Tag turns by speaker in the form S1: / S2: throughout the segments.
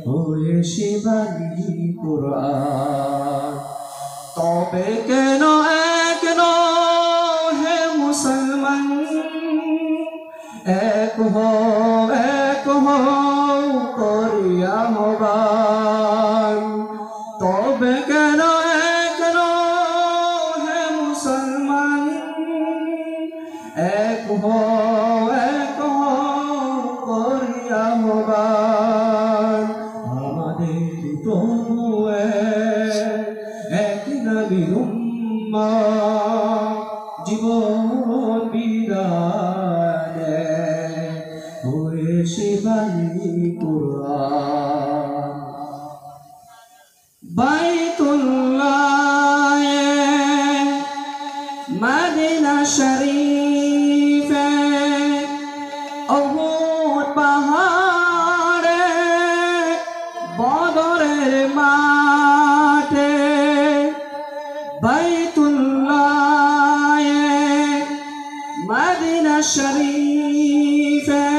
S1: হয়েছে বাণী কোরআন। তবে কেন হে মুসলমান, এক হও করিয়া আহ্বান। তবে কেন হে মুসলমান, এক হও করিয়া আহ্বান। আমাদের প্রভু এক নবীর উম্মত, জীবন বিদানে হয়েছে বাণী কোরআন। বাইতুল্লাহ মদিনা শরীফে উহুদ পাহাড়ে বদরের মাঠে। বাইতুল্লাহ মদিনা শরীফে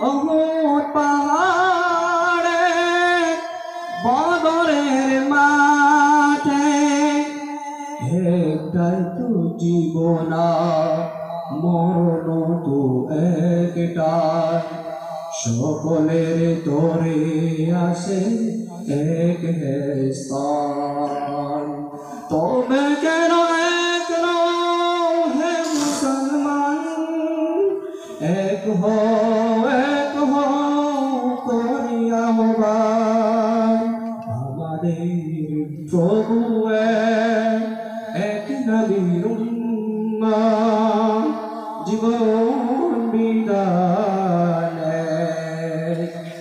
S1: উহুদ পাহাড়ে বদরের মাঠে। একটাই তো জীবন, মরণ তো একটাই, সকলের তরে আসে এক স্থান। তবে কেন হে মুসলমান, এক হও করিয়া আহ্বান। আমাদের প্রভু এক নবীর উম্মত, জীবন বিদানে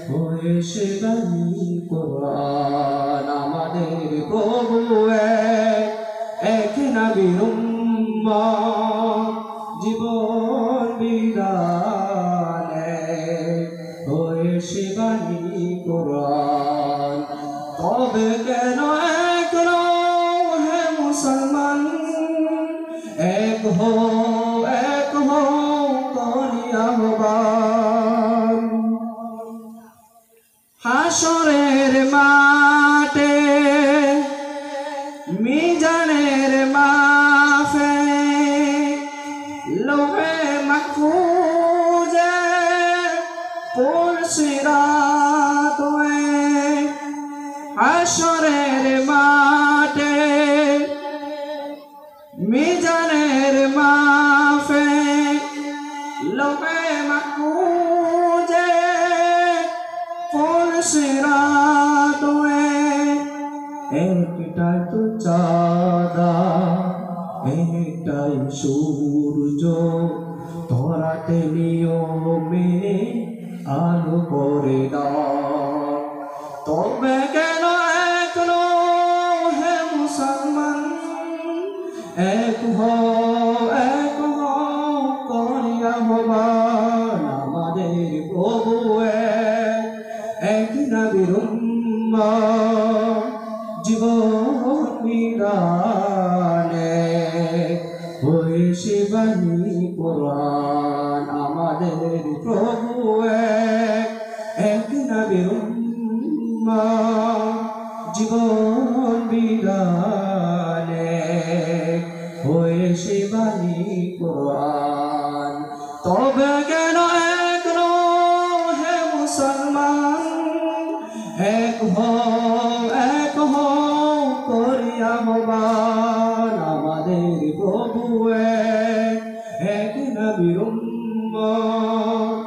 S1: হয়েছে বাণী কোরআন। আমাদের প্রভু এক নবীর উম্মত, জীবন বিদানে হয়েছে বাণী কোরআন। তবে কেন হে মুসলমান, এক হও করিয়া আহ্বান। হাসরের মাঠে মিজানের মাফে লোহে মাহফুজে পুরসিরাত। হাসরের মাঠে মিজানের মাফে লোহে মাহফুজে পুরসিরাত। একটাই তো চাঁদা, একটাই সূর্য, ধরাতে নিয়মে আলো করে দাও। তবে কেন হে মুসলমান, এক হও করিয়া আহ্বান। আমাদের প্রভু এক নবীর উম্মত, জীবন বিদানে হয়েছে বাণী কোরআন। আমাদের প্রভু এক নবীর উম্মত, জীবন বিদানে হয়েছে বাণী কোরআন। তবে কেন হে মুসলমান, এক হও করিয়া আহ্বান। আমাদের প্রভু এক নবীর উম্মত,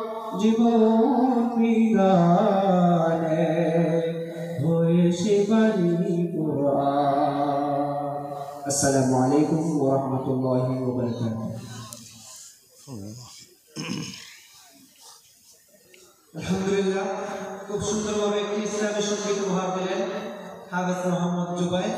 S1: জীবন বিদানে হয়েছে বাণী কোরআন। আসসালামু আলাইকুম ওয়া রাহমাতুল্লাহি ওয়া বারাকাতুহু।
S2: আলহামদুলিল্লাহ, খুব সুন্দরভাবে একটি ইসলামী সঙ্গীত উপহার দিলেন হাফেজ মোহাম্মদ জুবাই।